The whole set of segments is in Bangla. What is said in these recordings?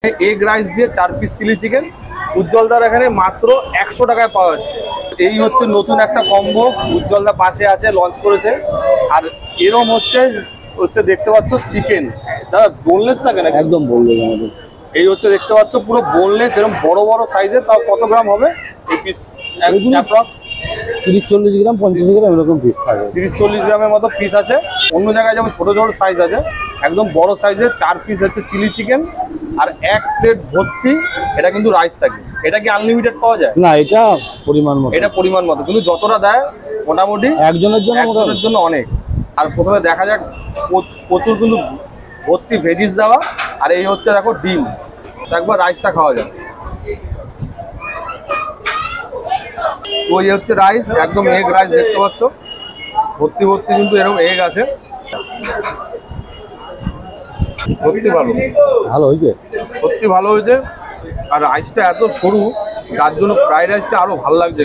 এগ রাইস দিয়ে 4 পিস চিলি চিকেন উজ্জ্বলদার এখানে মাত্র 100 টাকায় পাওয়া যাচ্ছে। এই হচ্ছে নতুন একটা কম্বো উজ্জ্বলদা পাশে আছে, লঞ্চ করেছে। আর এরকম হচ্ছে দেখতে পাচ্ছ চিকেন, দাদা বোনলেস থাকে না? একদম বোনলেস আমাদের। এই হচ্ছে দেখতে পাচ্ছ পুরো বোনলেস, এরকম বড় বড় সাইজের। তাও কত গ্রাম হবে এই পিস? অ্যাপ্রক্স 30-40 গ্রাম 50 গ্রাম এরকম পিস থাকে। 30-40 গ্রামের মতো পিস আছে। অন্য জায়গায় যেমন ছোট ছোট সাইজ আছে, একদম বড় সাইজের 4 পিস হচ্ছে চিলি চিকেন আর 1 প্লেট ভর্তি এটা কিন্তু রাইস থাকে। এটা কি আনলিমিটেড পাওয়া যায়? না, এটা পরিমাণ মতো। এটা পরিমাণ মতো, কিন্তু যতটা দেয় মোটামুটি একজনের জন্য অনেক। আর প্রথমে দেখা যাক, প্রচুর কিন্তু ভর্তি ভেজিস দেওয়া। আর এই হচ্ছে দেখো ডিম, একবার রাইসটা খাওয়া যায়। তো এই হচ্ছে রাইস, একদম এগ রাইস দেখতে পাচ্ছ, ভর্তি ভর্তি কিন্তু এরকম এগ আছে। সত্যি ভালো হয়েছে, সত্যি ভালো হয়েছে। আর রাইসটা এত সরু, যার জন্য ফ্রাইড রাইসটা আরো ভালো লাগছে।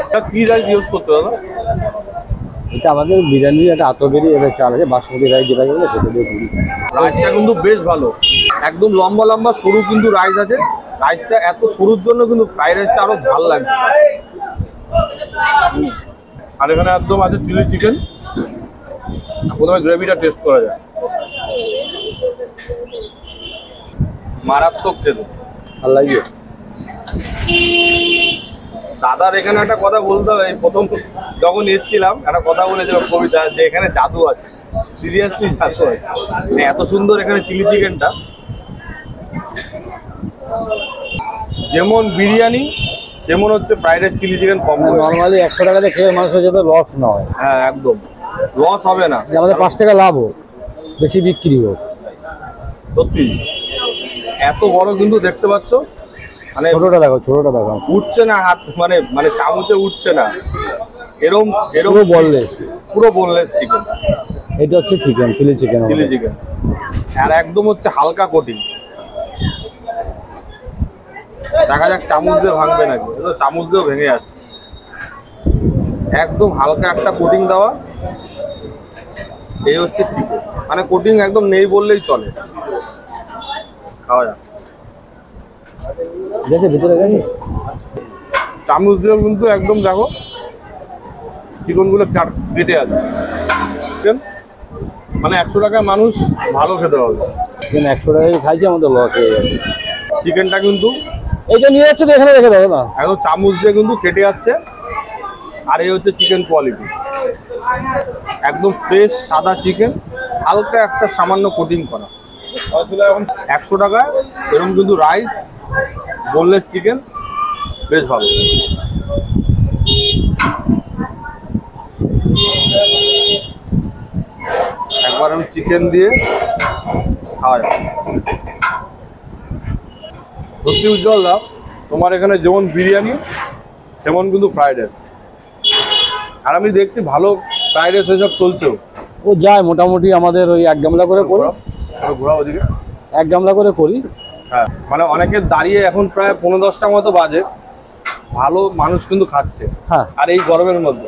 এটা কি রাইস ইউজ করছো দাদা? এটা আমাদের বিরিয়ানির একটা আতবেরি এটা চাল আছে, বাসমতি রাইস যেটা বলে সেটা দিয়ে করি। রাইসটা কিন্তু বেশ ভালো, একদম লম্বা লম্বা সরু কিন্তু রাইস আছে। রাইসটা এত সরুর জন্য কিন্তু ফ্রাইড রাইসটা আরো ভালো লাগছে। আর এখানে একদম আছে চিলি চিকেন। প্রথমে গ্রেভিটা টেস্ট করা যায়, মারাত্মক খেতে ভালো লাগে। দাদার এখানে একটা কথা বলতে হবে, প্রথম যখন এসেছিলাম একটা কথা বলেছিল কবিতা, যে এখানে জাদু আছে। সিরিয়াসলি জাদু আছে, এত সুন্দর এখানে চিলি চিকেনটা। যেমন বিরিয়ানি যেমন হচ্ছে ফ্রাইড রাইস, চিলি চিকেন কম। নর্মালি 100 টাকাতে খেয়ে মানুষের যাতে লস না হয়। হ্যাঁ, একদম লস হবে না, আমাদের 5 টাকা লাভ হোক, বেশি বিক্রি হোক। সত্যি এত বড় কিন্তু দেখতে পাচ্ছ, মানে ছোটটা দেখো উঠছে না হাত, মানে চামচে উঠছে না, এরকম পুরো বোনলেস চিকেন। এটা হচ্ছে চিকেন চিলি চিকেন। আর একদম হচ্ছে হালকা কোটিং। দেখা যাক চামচ দিয়ে ভাঙবে নাকি, চামচ দিয়েও ভেঙে যাচ্ছে। একদম হালকা একটা কোটিং দেওয়া। এই হচ্ছে চিকেন, মানে কোটিং একদম নেই বললেই চলে। খাওয়া যাক। ভিতরে গেছে চামচ দিয়েও কিন্তু একদম দেখো চিকেন গুলো কেটে যাচ্ছে। মানে 100 টাকায় মানুষ ভালো খেতে হবে। 100 টাকায় খাইছে, আমাদের লস হয়ে যাচ্ছে। চিকেনটা কিন্তু এইটা নিয়ে যাচ্ছে তো, এখানে রেখে দেবো না, একদম চামচ দিয়ে কিন্তু কেটে যাচ্ছে। আর এই হচ্ছে চিকেন কোয়ালিটি, একদম ফ্রেশ সাদা চিকেন, হালকা একটা সামান্য কোটিং করা। 100 টাকায় এরকম কিন্তু রাইস, বোনলেস চিকেন বেশ ভালো। একবার আমি চিকেন দিয়ে খাওয়া যায়। সত্যি উজ্জ্বলদা, তোমার এখানে যেমন বিরিয়ানি তেমন কিন্তু ফ্রাইড রাইস। আর আমি দেখছি ভালো ফ্রাইড রাইস এসব চলছেও। ও যায় মোটামুটি আমাদের ওই 1 গামলা করে করি। ঘোরা ওদিকে 1 গামলা করে করি। হ্যাঁ, মানে অনেকে দাঁড়িয়ে এখন প্রায় 15-10টা মতো বাজে, ভালো মানুষ কিন্তু খাচ্ছে। হ্যাঁ, আর এই গরমের মধ্যে।